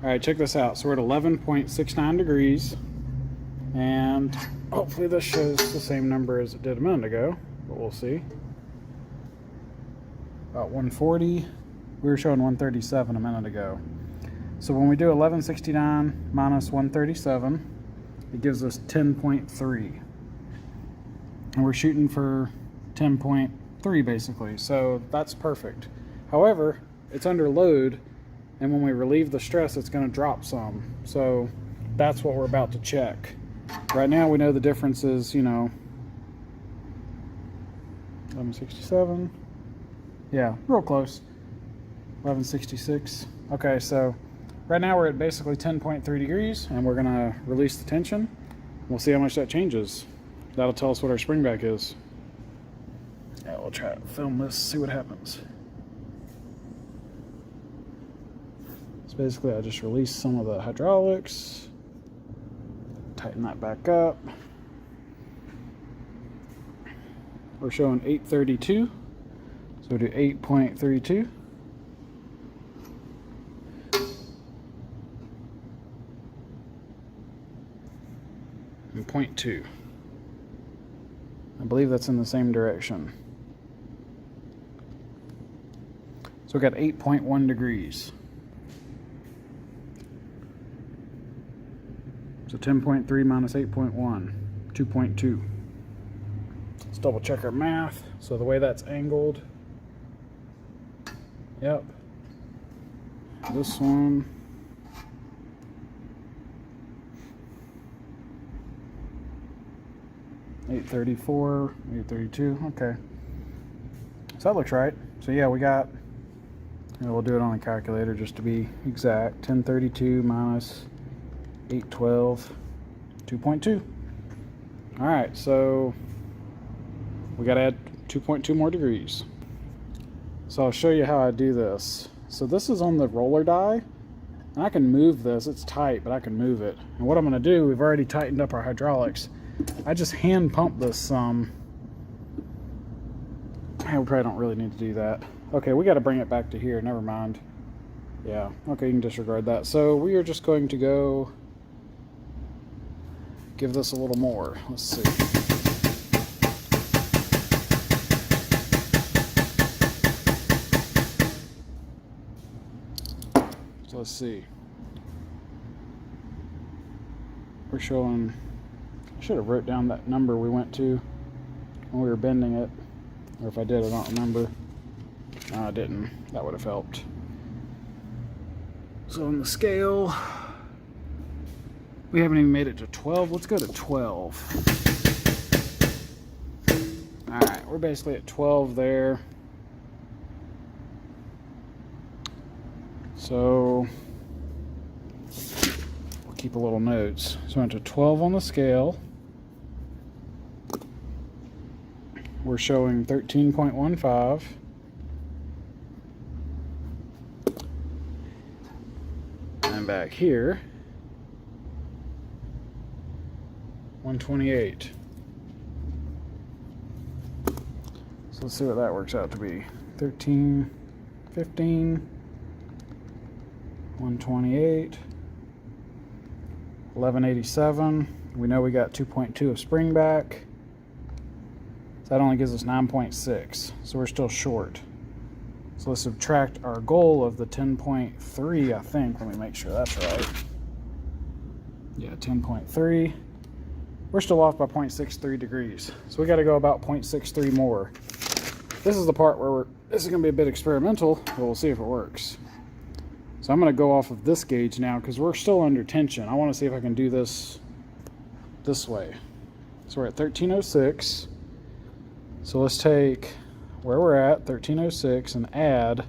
Alright, check this out. So we're at 11.69 degrees, and hopefully this shows the same number as it did a minute ago, but we'll see. About 140. We were showing 137 a minute ago. So when we do 1169 minus 137, it gives us 10.3. And we're shooting for 10.3 basically, so that's perfect. However, it's under load, and when we relieve the stress, it's going to drop some. So that's what we're about to check. Right now we know the difference is, 1167. Yeah, real close. 1166. Okay, so right now we're at basically 10.3 degrees, and we're going to release the tension. We'll see how much that changes. That'll tell us what our spring back is. Yeah, we'll try to film this, see what happens. So basically I just released some of the hydraulics, tighten that back up. We're showing 832, so we'll do 8.32. And 0.2. I believe that's in the same direction. So we got 8.1 degrees. So 10.3 minus 8.1, 2.2. Let's double check our math. So the way that's angled, yep. This one, $834, $832, okay. So that looks right. So yeah, we got, we'll do it on a calculator just to be exact. 1032 minus 812, 2.2. All right, so we got to add 2.2 more degrees. So I'll show you how I do this. So this is on the roller die, and I can move this. It's tight, but I can move it. And what I'm going to do, we've already tightened up our hydraulics. I just hand pump this some. We probably don't really need to do that. Okay, we got to bring it back to here. Never mind. Yeah, okay, you can disregard that. So we are just going to go give this a little more. Let's see. So let's see. We're showing, I should have wrote down that number we went to when we were bending it. Or if I did, I don't remember. No, I didn't. That would have helped. So on the scale, we haven't even made it to 12. Let's go to 12. Alright, we're basically at 12 there. So we'll keep a little notes. So we're to 12 on the scale. We're showing 13.15. And back here, 128. So let's see what that works out to be. 13, 15, 128, 1187. We know we got 2.2 of spring back. So that only gives us 9.6. So we're still short. So let's subtract our goal of the 10.3, I think. Let me make sure that's right. Yeah, 10.3. We're still off by 0.63 degrees. So we got to go about 0.63 more. This is the part where this is going to be a bit experimental, but we'll see if it works. So I'm going to go off of this gauge now because we're still under tension. I want to see if I can do this way. So we're at 1306. So let's take where we're at, 1306, and add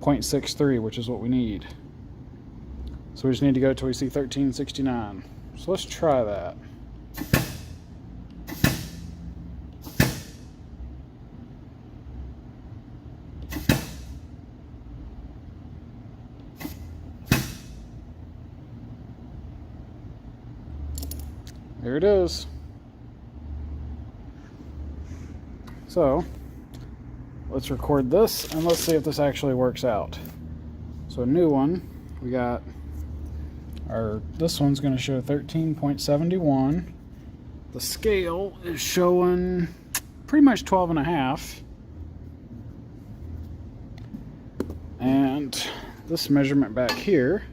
0.63, which is what we need. So we just need to go till we see 1369. So let's try that. There it is. So let's record this and let's see if this actually works out. So a new one, we got this one's going to show 13.71. The scale is showing pretty much 12.5. And this measurement back here,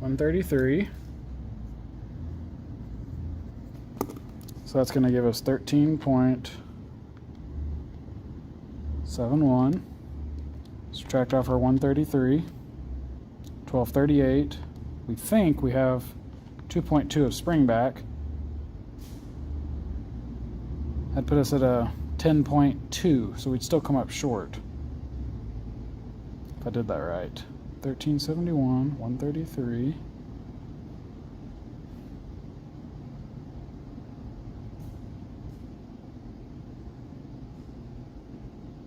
133. So that's going to give us 13.71. Subtract off our 133. 1238. We think we have 2.2 of spring back. That'd put us at a 10.2, so we'd still come up short. If I did that right. 1371, 133.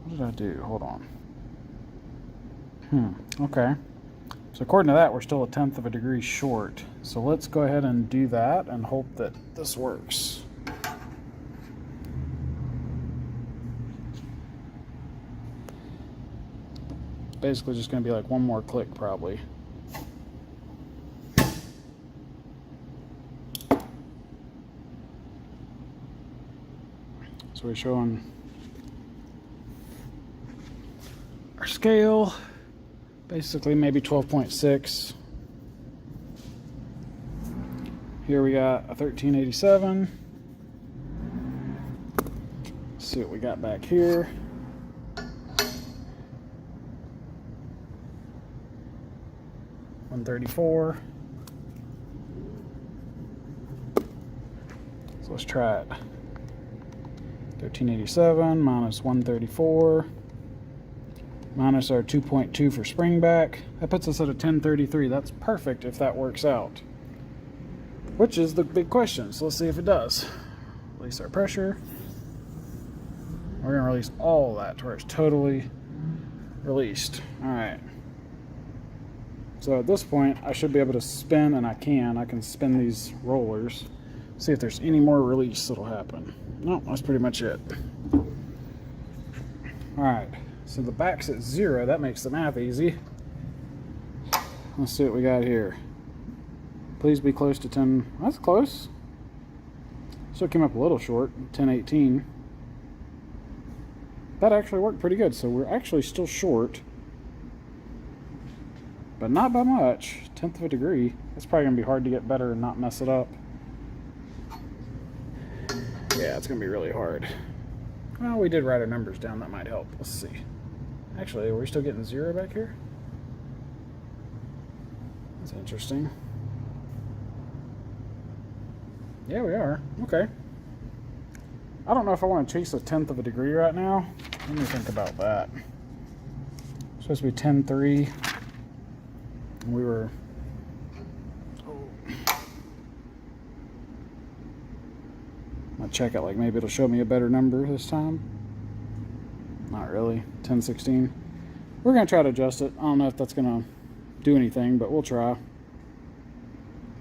What did I do? Hold on. Okay. So according to that, we're still 1/10 of a degree short. So let's go ahead and do that and hope that this works. Basically just going to be like one more click probably. So we're showing our scale, basically maybe 12.6. Here we got a 1387. Let's see what we got back here. $134. So let's try it. 1387 minus 134 minus our 2.2 for spring back. That puts us at a 1033. That's perfect if that works out. Which is the big question. So let's see if it does. Release our pressure. We're going to release all of that to where it's totally released. Alright. So at this point, I should be able to spin, and I can spin these rollers. See if there's any more release that'll happen. No, that's pretty much it. Alright, so the back's at 0. That makes the math easy. Let's see what we got here. Please be close to 10. That's close. Still came up a little short, 1018. That actually worked pretty good, so we're actually still short. But not by much. 1/10 of a degree. It's probably going to be hard to get better and not mess it up. Yeah, it's going to be really hard. Well, we did write our numbers down. That might help. Let's see. Actually, are we still getting 0 back here? That's interesting. Yeah, we are. Okay. I don't know if I want to chase a 1/10 of a degree right now. Let me think about that. It's supposed to be 10.3. We were I'll check it, like maybe it'll show me a better number this time. Not really. 1016. We're gonna try to adjust it. I don't know if that's gonna do anything, but we'll try.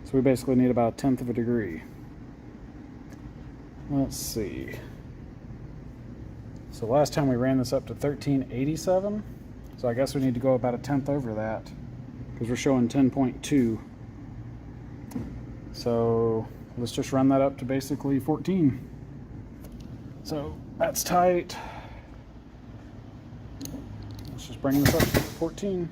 So we basically need about 1/10 of a degree. Let's see. So last time we ran this up to 1387, so I guess we need to go about 1/10 over that, because we're showing 10.2. So let's just run that up to basically 14. So that's tight. Let's just bring this up to 14.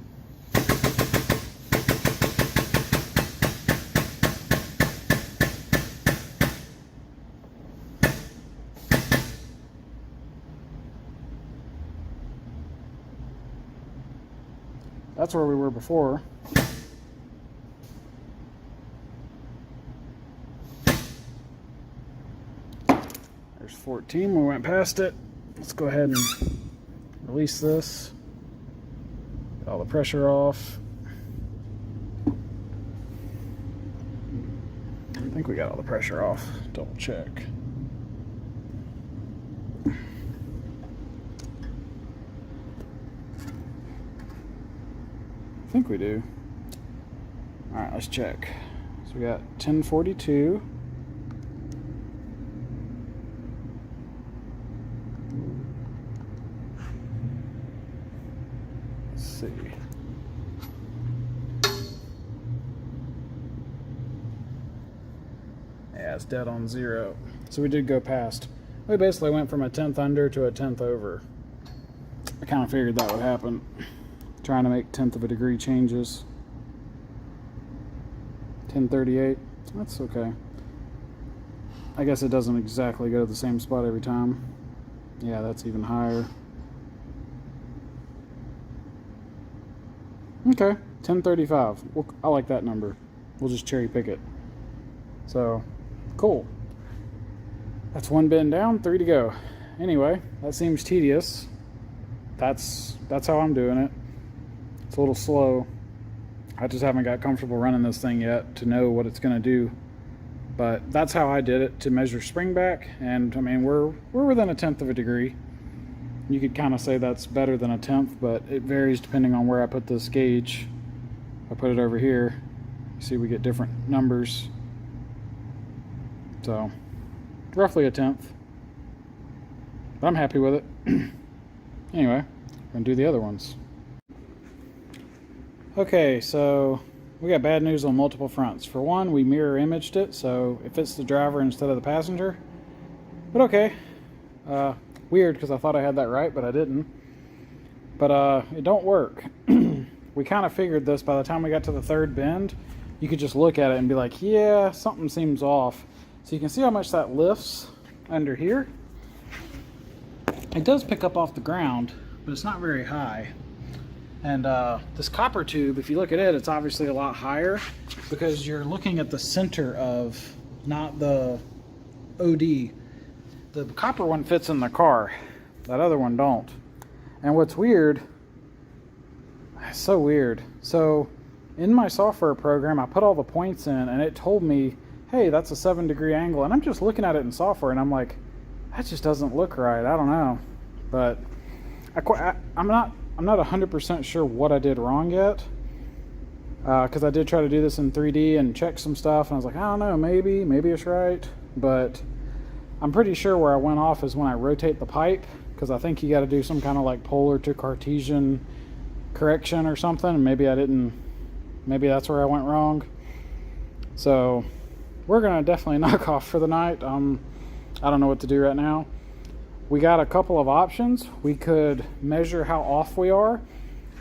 That's where we were before. There's 14. We went past it. Let's go ahead and release this. Get all the pressure off. I think we got all the pressure off. Double check. I think we do. All right, let's check. So we got 1042. Let's see. Yeah, it's dead on 0. So we did go past. We basically went from a 10th under to a 10th over. I kind of figured that would happen. Trying to make 1/10 of a degree changes. 1038. That's okay. I guess it doesn't exactly go to the same spot every time. Yeah, that's even higher. Okay, 1035. Well, I like that number. We'll just cherry pick it. So, cool. That's 1 bend down, 3 to go. Anyway, that seems tedious. That's how I'm doing it. It's a little slow. I just haven't got comfortable running this thing yet to know what it's going to do. But that's how I did it to measure spring back. And I mean, we're within a 1/10 of a degree. You could kind of say that's better than a 1/10, but it varies depending on where I put this gauge. If I put it over here, you see we get different numbers. So roughly a 1/10. But I'm happy with it. Anyway, I'm going to do the other ones. Okay, so we got bad news on multiple fronts. For one, we mirror imaged it, so it fits the driver instead of the passenger. But okay. Weird, because I thought I had that right, but I didn't. But it don't work. We kind of figured this by the time we got to the 3rd bend. You could just look at it and be like, yeah, something seems off. So you can see how much that lifts under here. It does pick up off the ground, but it's not very high. And this copper tube, if you look at it, it's obviously a lot higher because you're looking at the center of, not the OD. The copper one fits in the car. That other one don't. And what's weird, it's so weird. So in my software program, I put all the points in and it told me, hey, that's a 7-degree angle. And I'm just looking at it in software and I'm like, that just doesn't look right. I don't know. But I'm not 100% sure what I did wrong yet, because I did try to do this in 3D and check some stuff, and I was like, I don't know, maybe it's right, but I'm pretty sure where I went off is when I rotate the pipe, because I think you got to do some kind of like polar to Cartesian correction or something, and maybe that's where I went wrong. So we're gonna definitely knock off for the night. I don't know what to do right now. We got a couple of options. We could measure how off we are.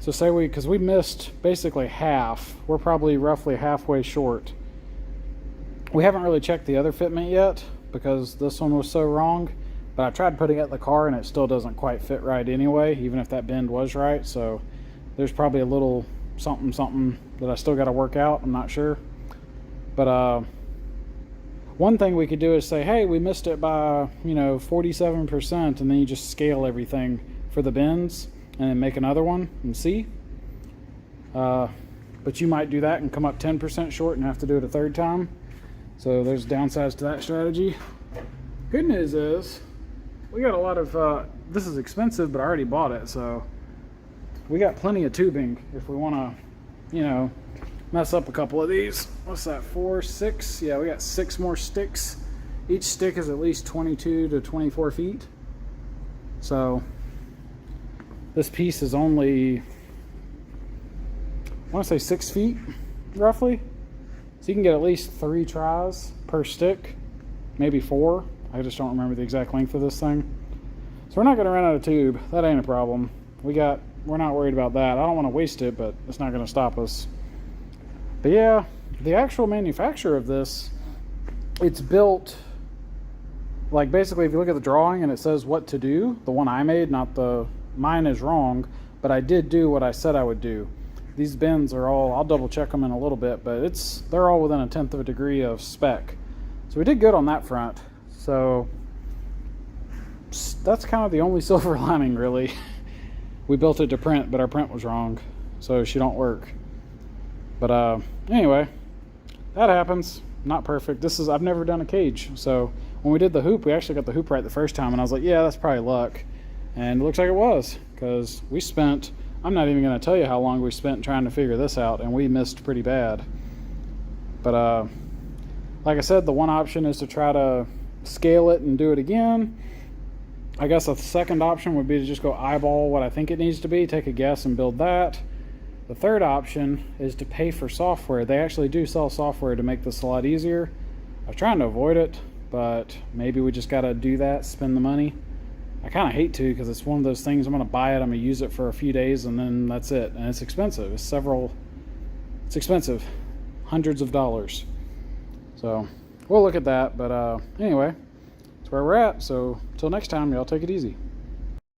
So say because we missed basically half. We're probably roughly halfway short. We haven't really checked the other fitment yet because this one was so wrong. But I tried putting it in the car and it still doesn't quite fit right anyway, even if that bend was right. So there's probably a little something that I still got to work out. I'm not sure. But one thing we could do is say, hey, we missed it by 47%, and then you just scale everything for the bends and then make another one and see. But you might do that and come up 10% short and have to do it a 3rd time. So there's downsides to that strategy. Good news is we got a lot of this is expensive, but I already bought it, so we got plenty of tubing if we want to mess up a couple of these. What's that, 4, 6? Yeah, we got 6 more sticks. Each stick is at least 22 to 24 feet. So this piece is only, I want to say 6 feet, roughly. So you can get at least 3 tries per stick, maybe 4. I just don't remember the exact length of this thing. So we're not going to run out of tube. That ain't a problem. We're not worried about that. I don't want to waste it, but it's not going to stop us. But yeah, the actual manufacturer of this, it's built, like basically if you look at the drawing and it says what to do, the one I made, mine is wrong, but I did do what I said I would do. These bends are all, I'll double check them in a little bit, but they're all within a 1/10 of a degree of spec. So we did good on that front. So that's kind of the only silver lining really. We built it to print, but our print was wrong, so she don't work. But anyway, that happens. Not perfect. I've never done a cage. So when we did the hoop, we actually got the hoop right the first time. And I was like, yeah, that's probably luck. And it looks like it was. Because I'm not even going to tell you how long we spent trying to figure this out. And we missed pretty bad. But like I said, the one option is to try to scale it and do it again. I guess a second option would be to just go eyeball what I think it needs to be. Take a guess and build that. The third option is to pay for software. They actually do sell software to make this a lot easier. I'm trying to avoid it, but maybe we just got to do that, spend the money. I kind of hate to, because it's one of those things, I'm going to buy it, I'm going to use it for a few days, and then that's it. And it's expensive. It's expensive. Hundreds of dollars. So we'll look at that. But anyway, that's where we're at. So till next time, y'all take it easy.